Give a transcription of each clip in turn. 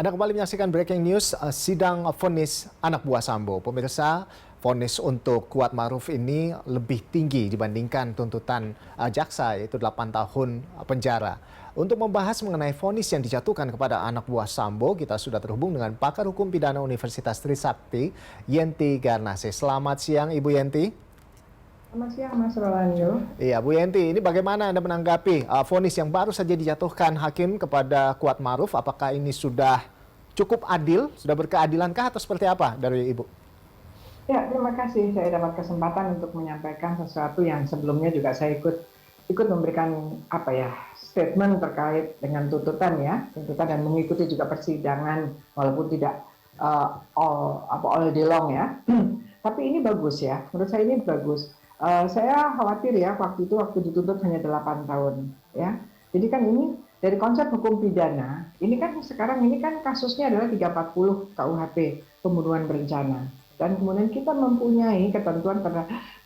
Anda kembali menyaksikan Breaking News, sidang vonis anak buah Sambo. Pemirsa, vonis untuk Kuat Ma'ruf ini lebih tinggi dibandingkan tuntutan jaksa, yaitu 8 tahun penjara. Untuk membahas mengenai vonis yang dijatuhkan kepada anak buah Sambo, kita sudah terhubung dengan pakar hukum pidana Universitas Trisakti, Yenti Garnase. Selamat siang, Ibu Yenti. Selamat siang, Mas Rolando. Iya, Bu Yenti, ini bagaimana Anda menanggapi vonis yang baru saja dijatuhkan hakim kepada Kuat Ma'ruf? Apakah ini sudah cukup adil, sudah berkeadilankah atau seperti apa dari Ibu? Ya, terima kasih saya dapat kesempatan untuk menyampaikan sesuatu yang sebelumnya juga saya ikut memberikan statement terkait dengan tuntutan dan mengikuti juga persidangan walaupun tidak all day long ya. Tapi ini bagus ya, menurut saya ini bagus. Saya khawatir ya waktu dituntut hanya 8 tahun ya. Jadi kan ini dari konsep hukum pidana, ini kan sekarang ini kan kasusnya adalah 340 KUHP, pembunuhan berencana. Dan kemudian kita mempunyai ketentuan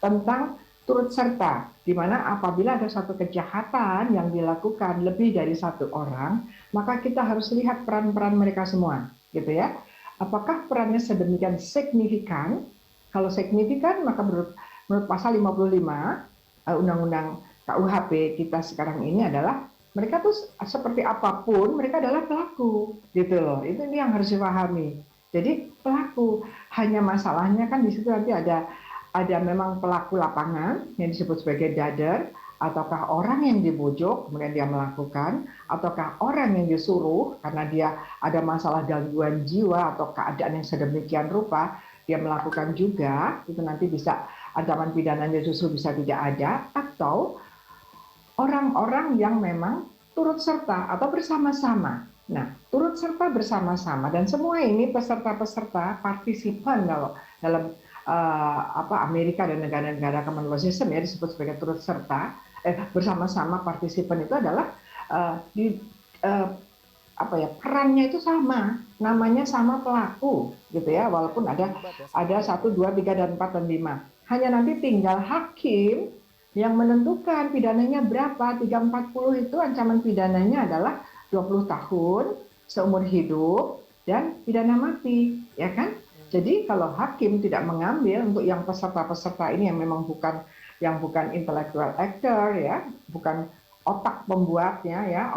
tentang turut serta, di mana apabila ada satu kejahatan yang dilakukan lebih dari satu orang, maka kita harus lihat peran-peran mereka semua, gitu ya. Apakah perannya sedemikian signifikan? Kalau signifikan, maka menurut pasal 55 Undang-Undang KUHP kita sekarang ini adalah mereka tuh seperti apapun mereka adalah pelaku gitu loh. Itu ini yang harus dipahami. Jadi pelaku, hanya masalahnya kan di situ nanti ada memang pelaku lapangan yang disebut sebagai dader, ataukah orang yang dibujuk kemudian dia melakukan, ataukah orang yang disuruh karena dia ada masalah gangguan jiwa atau keadaan yang sedemikian rupa dia melakukan juga, itu nanti bisa ancaman pidananya justru bisa tidak ada, atau orang-orang yang memang turut serta atau bersama-sama. Nah, turut serta bersama-sama dan semua ini peserta-peserta partisipan kalau dalam Amerika dan negara-negara Commonwealth System ya disebut sebagai turut serta bersama-sama partisipan itu adalah perannya itu sama, namanya sama pelaku gitu ya, walaupun ada 1, 2, 3, dan 4 dan 5. Hanya nanti tinggal hakim yang menentukan pidananya berapa. 340 itu ancaman pidananya adalah 20 tahun seumur hidup dan pidana mati, ya kan? Jadi kalau hakim tidak mengambil untuk yang peserta-peserta ini yang memang bukan intellectual actor ya, bukan otak pembuatnya ya,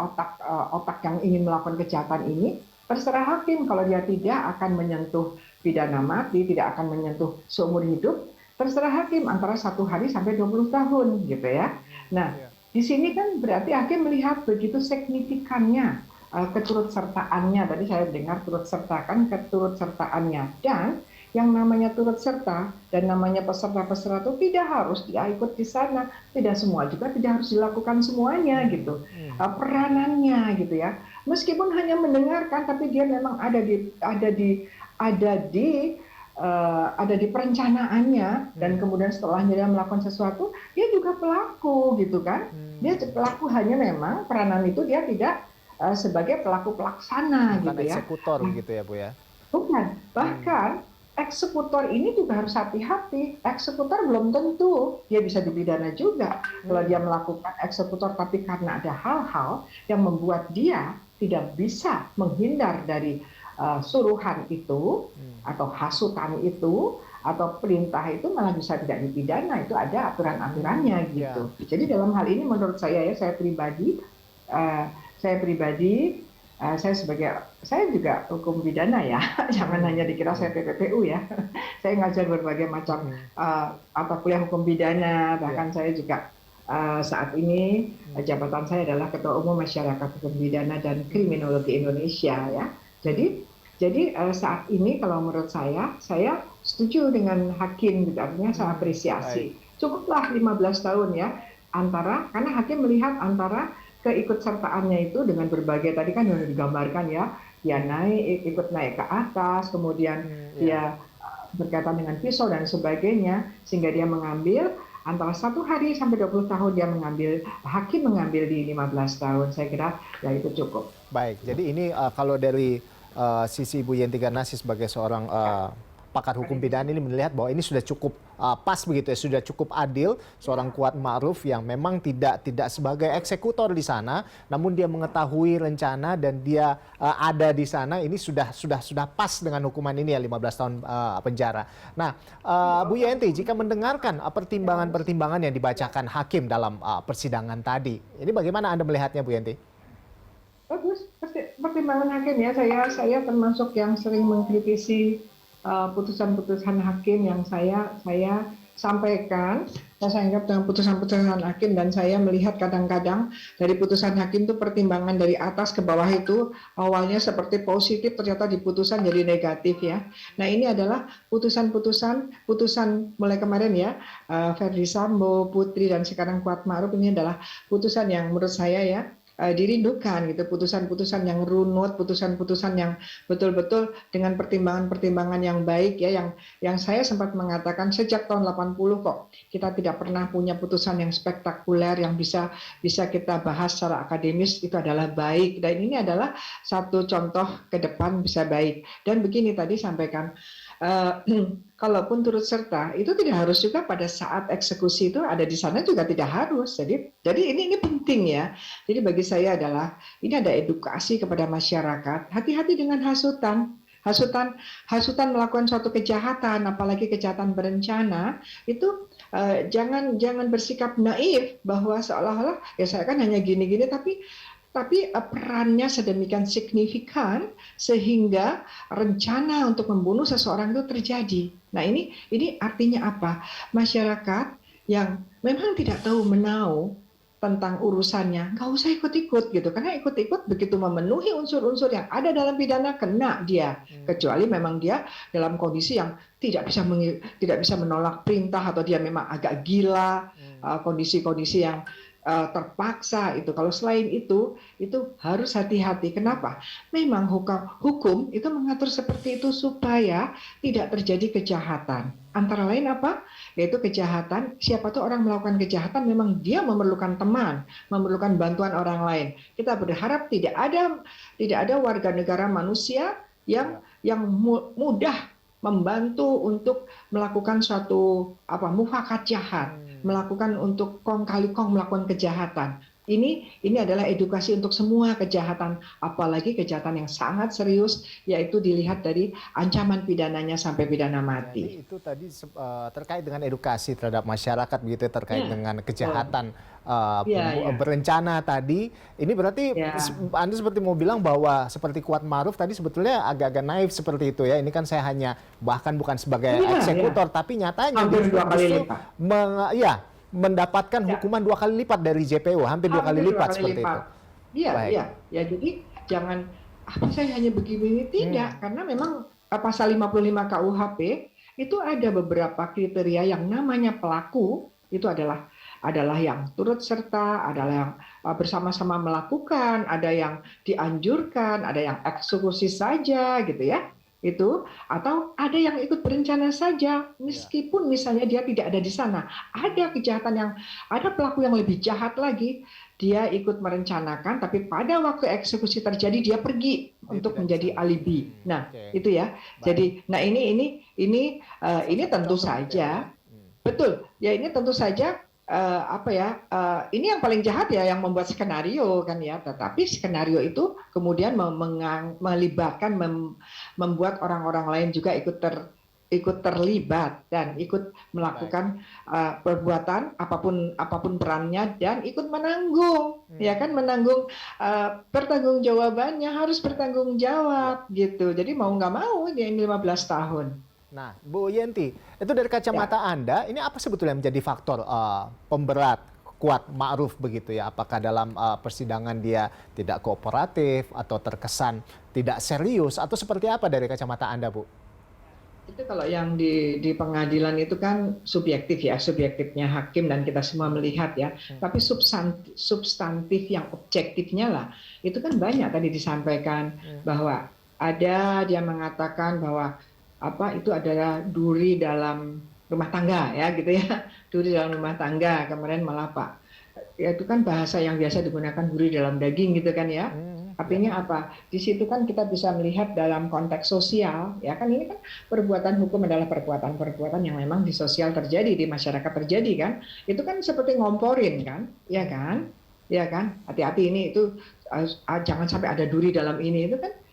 otak yang ingin melakukan kejahatan ini, terserah hakim kalau dia tidak akan menyentuh pidana mati, tidak akan menyentuh seumur hidup, terserah hakim antara 1 hari sampai 20 tahun gitu ya. Nah, di sini kan berarti hakim melihat begitu signifikannya keturutsertaannya. Tadi saya dengar turut sertakan keturutsertaannya, dan yang namanya turut serta dan namanya peserta-peserta itu tidak harus dia ikut di sana, tidak semua juga tidak harus dilakukan semuanya gitu. Peranannya gitu ya. Meskipun hanya mendengarkan, tapi dia memang ada di perencanaannya, dan kemudian setelahnya dia melakukan sesuatu, dia juga pelaku gitu kan. Dia pelaku, hanya memang peranan itu dia tidak sebagai pelaku pelaksana. Bukan gitu ya. eksekutor gitu ya, Bu ya? Bukan, bahkan eksekutor ini juga harus hati-hati. Eksekutor belum tentu dia bisa dipidana juga. Kalau dia melakukan eksekutor tapi karena ada hal-hal yang membuat dia tidak bisa menghindar dari suruhan itu atau hasutan itu atau perintah itu, malah bisa tidak dipidana. Itu ada aturan-aturannya gitu. Jadi dalam hal ini menurut saya ya, saya pribadi saya juga hukum pidana ya, jangan hanya dikira saya PPPU ya. Saya ngajar berbagai macam mata kuliah hukum pidana, bahkan saya juga saat ini jabatan saya adalah Ketua Umum Masyarakat Hukum Pidana dan Kriminologi Indonesia ya. Jadi saat ini kalau menurut saya setuju dengan hakim, gitu. Artinya saya apresiasi. Cukuplah 15 tahun ya, karena hakim melihat antara keikutsertaannya itu dengan berbagai, tadi kan sudah digambarkan ya, dia ikut naik ke atas, kemudian dia berkaitan dengan pisau dan sebagainya, sehingga dia mengambil antara 1 hari sampai 20 tahun, hakim mengambil di 15 tahun. Saya kira ya itu cukup. Baik, jadi ini kalau dari sisi Bu Yenti Garnasi sebagai seorang pakar hukum pidana ini melihat bahwa ini sudah cukup pas begitu ya, sudah cukup adil seorang Kuat Ma'ruf yang memang tidak sebagai eksekutor di sana, namun dia mengetahui rencana dan dia ada di sana, ini sudah pas dengan hukuman ini ya 15 tahun penjara. Nah, Bu Yenti, jika mendengarkan pertimbangan-pertimbangan yang dibacakan hakim dalam persidangan tadi, ini bagaimana Anda melihatnya, Bu Yenti? Bagus, pertimbangan hakim ya. Saya termasuk yang sering mengkritisi putusan-putusan hakim yang saya sampaikan. Saya anggap dengan putusan-putusan hakim, dan saya melihat kadang-kadang dari putusan hakim itu pertimbangan dari atas ke bawah itu awalnya seperti positif, ternyata di putusan jadi negatif ya. Nah, ini adalah putusan mulai kemarin ya, Verdi Sambo, Putri, dan sekarang Kuat Ma'ruf, ini adalah putusan yang menurut saya ya dirindukan gitu, putusan-putusan yang runut, putusan-putusan yang betul-betul dengan pertimbangan-pertimbangan yang baik ya, yang saya sempat mengatakan sejak tahun 80 kok kita tidak pernah punya putusan yang spektakuler yang bisa kita bahas secara akademis itu adalah baik, dan ini adalah satu contoh ke depan bisa baik. Dan begini tadi sampaikan, kalaupun turut serta itu tidak harus juga pada saat eksekusi itu ada di sana, juga tidak harus. Jadi ini penting ya. Jadi bagi saya adalah ini ada edukasi kepada masyarakat. Hati-hati dengan hasutan melakukan suatu kejahatan, apalagi kejahatan berencana itu. Jangan bersikap naif bahwa seolah-olah ya saya kan hanya gini-gini, tapi perannya sedemikian signifikan sehingga rencana untuk membunuh seseorang itu terjadi. Nah, ini artinya apa? Masyarakat yang memang tidak tahu menau tentang urusannya, nggak usah ikut-ikut gitu, karena ikut-ikut begitu memenuhi unsur-unsur yang ada dalam pidana, kena dia. Kecuali memang dia dalam kondisi yang tidak bisa menolak perintah, atau dia memang agak gila, kondisi-kondisi yang terpaksa itu. Kalau selain itu harus hati-hati. Kenapa? Memang hukum itu mengatur seperti itu supaya tidak terjadi kejahatan. Antara lain apa? Yaitu kejahatan. Siapa tuh orang melakukan kejahatan memang dia memerlukan teman, memerlukan bantuan orang lain. Kita berharap tidak ada warga negara manusia yang mudah membantu untuk melakukan suatu mufakat jahat, melakukan untuk kong kali kong melakukan kejahatan. Ini adalah edukasi untuk semua kejahatan, apalagi kejahatan yang sangat serius, yaitu dilihat dari ancaman pidananya sampai pidana mati. Itu tadi terkait dengan edukasi terhadap masyarakat begitu, terkait dengan kejahatan berencana tadi. Ini berarti Anda seperti mau bilang bahwa seperti Kuat Ma'ruf tadi sebetulnya agak-agak naif seperti itu ya. Ini kan saya hanya bahkan bukan sebagai eksekutor, tapi nyatanya hampir 2 kali lipat. Mendapatkan hukuman 2 kali lipat dari JPU, hampir 2 kali lipat seperti itu. Iya. Ya, jadi jangan saya hanya begini, tidak, karena memang pasal 55 KUHP itu ada beberapa kriteria yang namanya pelaku itu adalah yang turut serta, adalah yang bersama-sama melakukan, ada yang dianjurkan, ada yang eksekusi saja gitu ya. Itu, atau ada yang ikut berencana saja meskipun misalnya dia tidak ada di sana. Ada kejahatan yang ada pelaku yang lebih jahat lagi, dia ikut merencanakan tapi pada waktu eksekusi terjadi dia pergi untuk menjadi alibi. Nah, itu ya. Jadi ini tentu saja betul ya, ini tentu saja ini yang paling jahat ya, yang membuat skenario kan ya. Tetapi skenario itu kemudian melibatkan, membuat orang-orang lain juga ikut terlibat dan ikut melakukan perbuatan apapun perannya, dan ikut menanggung ya kan, menanggung pertanggungjawabannya, harus bertanggung jawab gitu. Jadi mau nggak mau dia 15 tahun. Nah, Bu Yenti, itu dari kacamata Anda, ini apa sebetulnya menjadi faktor pemberat Kuat Ma'ruf begitu ya? Apakah dalam persidangan dia tidak kooperatif atau terkesan tidak serius, atau seperti apa dari kacamata Anda, Bu? Itu kalau yang di pengadilan itu kan subjektif ya, subjektifnya hakim dan kita semua melihat ya. Tapi substantif yang objektifnya lah, itu kan banyak tadi disampaikan bahwa ada dia mengatakan bahwa itu adalah duri dalam rumah tangga ya gitu ya, duri dalam rumah tangga. Kemarin malah ya itu kan bahasa yang biasa digunakan duri dalam daging gitu kan ya. Artinya apa? Di situ kan kita bisa melihat dalam konteks sosial, ya kan ini kan perbuatan hukum adalah perbuatan-perbuatan yang memang di sosial terjadi, di masyarakat terjadi kan. Itu kan seperti ngomporin kan, ya kan? Ya kan? Hati-hati ini itu jangan sampai ada duri dalam ini.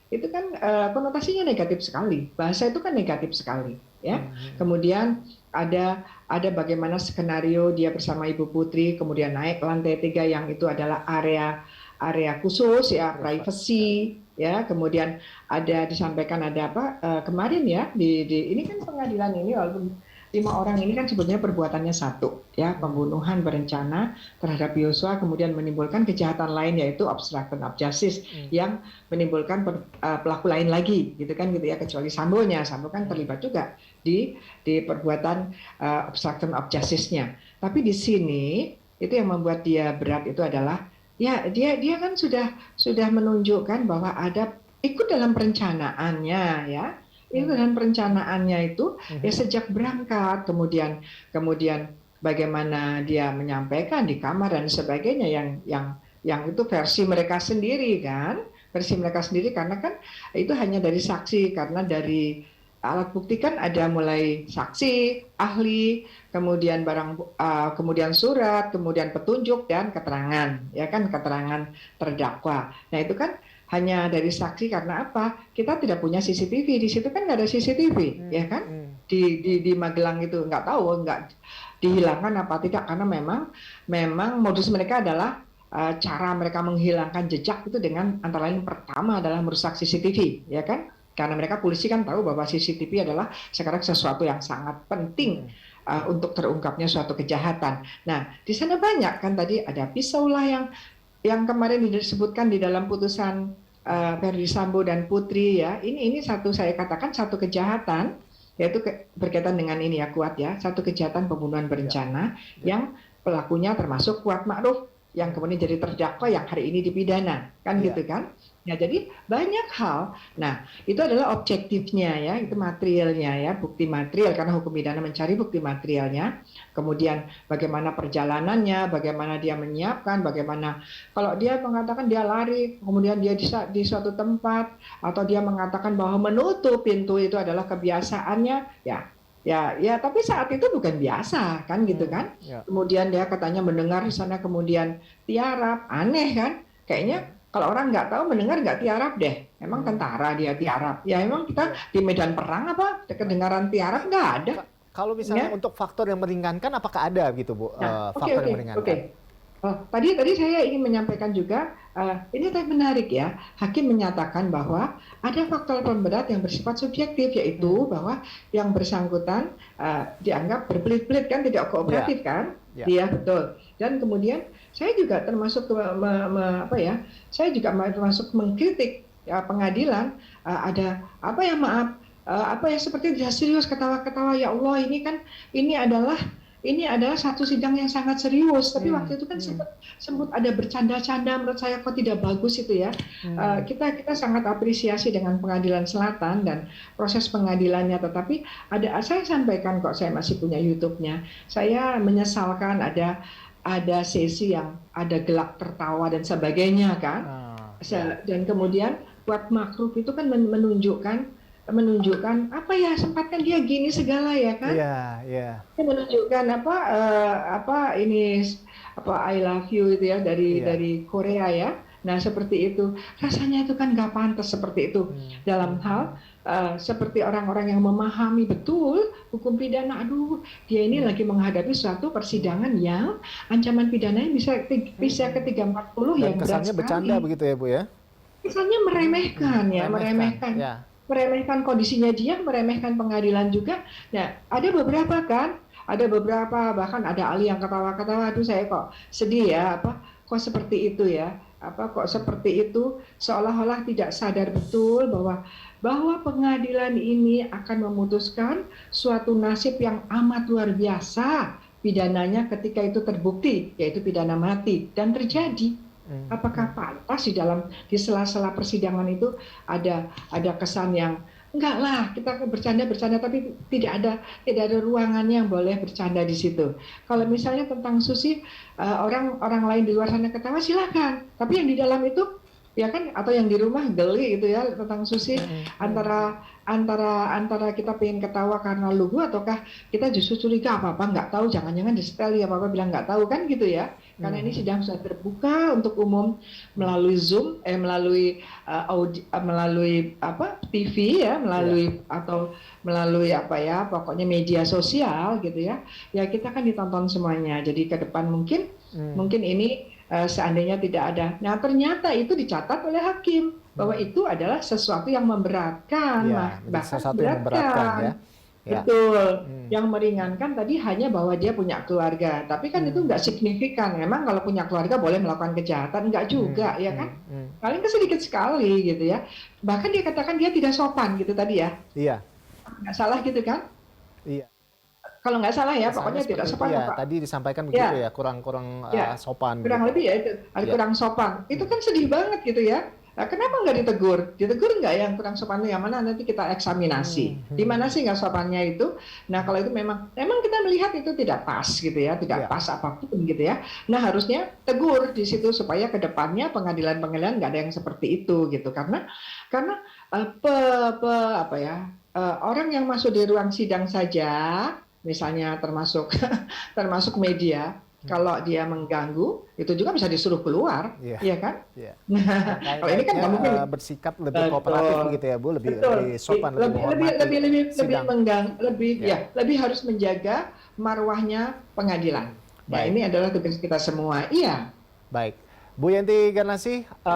Itu kan konotasinya negatif sekali. Bahasa itu kan negatif sekali, ya. Kemudian ada bagaimana skenario dia bersama Ibu Putri kemudian naik ke lantai 3 yang itu adalah area khusus ya, privacy ya, kemudian ada disampaikan ada apa kemarin ya di ini kan pengadilan ini walaupun 5 orang ini kan sebetulnya perbuatannya satu ya, pembunuhan berencana terhadap Yosua kemudian menimbulkan kejahatan lain yaitu obstruction of justice yang menimbulkan pelaku lain lagi gitu kan gitu ya, kecuali Sambo kan terlibat juga di perbuatan obstruction of justice-nya. Tapi di sini itu yang membuat dia berat itu adalah ya dia kan sudah menunjukkan bahwa ada ikut dalam perencanaannya ya. Itu dalam perencanaannya itu ya sejak berangkat kemudian bagaimana dia menyampaikan di kamar dan sebagainya yang itu versi mereka sendiri kan. Versi mereka sendiri karena kan itu hanya dari saksi, karena dari alat bukti kan ada mulai saksi, ahli, kemudian kemudian surat, kemudian petunjuk dan keterangan, ya kan, keterangan terdakwa. Nah itu kan hanya dari saksi karena apa? Kita tidak punya CCTV di situ kan, nggak ada CCTV, ya kan? Di Magelang itu nggak tahu nggak dihilangkan apa tidak karena memang modus mereka adalah cara mereka menghilangkan jejak itu dengan antara lain pertama adalah merusak CCTV, ya kan? Karena mereka polisi kan tahu bahwa CCTV adalah sekarang sesuatu yang sangat penting untuk terungkapnya suatu kejahatan. Nah, di sana banyak kan tadi ada pisau lah yang kemarin disebutkan di dalam putusan Verdi Sambo dan Putri ya. Ini satu saya katakan satu kejahatan yaitu berkaitan dengan ini ya Kuat ya, satu kejahatan pembunuhan berencana yang pelakunya termasuk Kuat Ma'ruf yang kemudian jadi terdakwa yang hari ini dipidana kan gitu kan. Ya, jadi banyak hal. Nah, itu adalah objektifnya ya, itu materialnya ya, bukti material karena hukum pidana mencari bukti materialnya. Kemudian bagaimana perjalanannya, bagaimana dia menyiapkan, bagaimana kalau dia mengatakan dia lari, kemudian dia di suatu tempat atau dia mengatakan bahwa menutup pintu itu adalah kebiasaannya, ya, tapi saat itu bukan biasa kan gitu kan. Kemudian dia katanya mendengar di sana kemudian tiarap, aneh kan? Kayaknya kalau orang nggak tahu mendengar nggak tiarap deh. Emang tentara dia tiarap. Ya emang kita di medan perang apa kedengaran tiarap nggak ada. Kalau misalnya untuk faktor yang meringankan apakah ada gitu Bu? Faktor yang meringankan. Tadi saya ingin menyampaikan juga ini tadi menarik ya. Hakim menyatakan bahwa ada faktor pemberat yang bersifat subjektif yaitu bahwa yang bersangkutan dianggap berbelit-belit kan, tidak kooperatif kan? Iya betul. Dan kemudian saya juga termasuk saya juga termasuk mengkritik ya, pengadilan ada apa ya seperti tidak serius ketawa-ketawa ya Allah ini adalah satu sidang yang sangat serius tapi waktu itu kan sempat ada bercanda-canda menurut saya kok tidak bagus itu ya. Kita sangat apresiasi dengan Pengadilan Selatan dan proses pengadilannya tetapi saya sampaikan kok saya masih punya YouTube-nya. Saya menyesalkan ada sesi yang ada gelak tertawa dan sebagainya kan. Dan kemudian buat Makruf itu kan menunjukkan apa ya sempatkan dia gini segala ya kan. Dia menunjukkan I love you itu ya dari Korea ya. Nah seperti itu rasanya itu kan nggak pantas seperti itu dalam hal seperti orang-orang yang memahami betul hukum pidana. Aduh dia ini lagi menghadapi suatu persidangan yang ancaman pidananya bisa ke 340 yang berat kesannya bercanda begitu ya Bu ya. Kesannya meremehkan meremehkan kondisinya dia, meremehkan pengadilan juga. Nah, ada beberapa bahkan ada ahli yang ketawa-ketawa, aduh saya kok sedih ya, kok seperti itu ya, kok seperti itu, seolah-olah tidak sadar betul bahwa pengadilan ini akan memutuskan suatu nasib yang amat luar biasa pidananya ketika itu terbukti, yaitu pidana mati dan terjadi. Apakah pantas di sela-sela persidangan itu ada kesan yang enggak lah kita bercanda tapi tidak ada ruangannya yang boleh bercanda di situ. Kalau misalnya tentang Susi orang lain di luar sana ketawa silakan, tapi yang di dalam itu ya kan, atau yang di rumah geli gitu ya tentang sushi, Mm, mm. antara kita pengen ketawa karena lugu ataukah kita justru curiga apa-apa nggak tahu, jangan-jangan disetel ya, apa-apa bilang nggak tahu kan gitu ya, karena ini Mhm. sidang sudah terbuka untuk umum melalui Zoom, melalui melalui apa TV ya, Iya. melalui atau melalui apa ya, pokoknya media sosial gitu ya, ya kita kan ditonton semuanya, jadi ke depan mungkin Mm, mungkin ini seandainya tidak ada. Nah, ternyata itu dicatat oleh hakim bahwa mm. itu adalah sesuatu yang memberatkan, Iya, menjadi bahkan sesuatu yang memberatkan ya. memberatkan. Ya. Betul. Mm, Yang meringankan tadi hanya bahwa dia punya keluarga. Tapi kan itu mm, nggak signifikan. Memang kalau punya keluarga boleh melakukan kejahatan? Nggak mm, juga, ya kan? mm, mm. Paling ke sedikit sekali gitu ya. Bahkan dia katakan dia tidak sopan gitu tadi ya. Iya, Nggak salah gitu kan? iya. Kalau nggak salah ya, Kesannya pokoknya tidak seperti itu sopan ya. Pak. Tadi disampaikan begitu Ya, ya, kurang-kurang ya, sopan kurang begitu. lebih ya itu, ada Iya. kurang sopan. Itu Mm, kan sedih banget gitu ya. Nah, kenapa nggak ditegur? Ditegur nggak yang kurang sopan itu yang mana nanti kita eksaminasi. mm, Di mm. mana sih nggak sopannya itu? Nah, kalau itu memang kita melihat itu tidak pas gitu ya, tidak Iya, pas apapun gitu ya. Nah, harusnya tegur di situ supaya ke depannya pengadilan-pengadilan nggak ada yang seperti itu gitu. Karena eh, pe, apa ya, orang yang masuk di ruang sidang saja, misalnya termasuk termasuk media, mm, kalau dia mengganggu, itu juga bisa disuruh keluar, iya, iya kan? iya. Nah, Makanya kalau ini kan baiknya nggak mungkin. bersikap lebih kooperatif Betul, begitu ya, Bu, lebih betul. lebih sopan, lebih Lebih lebih menghormati lebih lebih lebih sidang. lebih Ya. ya, lebih harus menjaga marwahnya pengadilan. Mm. Ya, Baik, ini adalah tugas kita semua. Iya. baik. Bu Yanti Garnasi,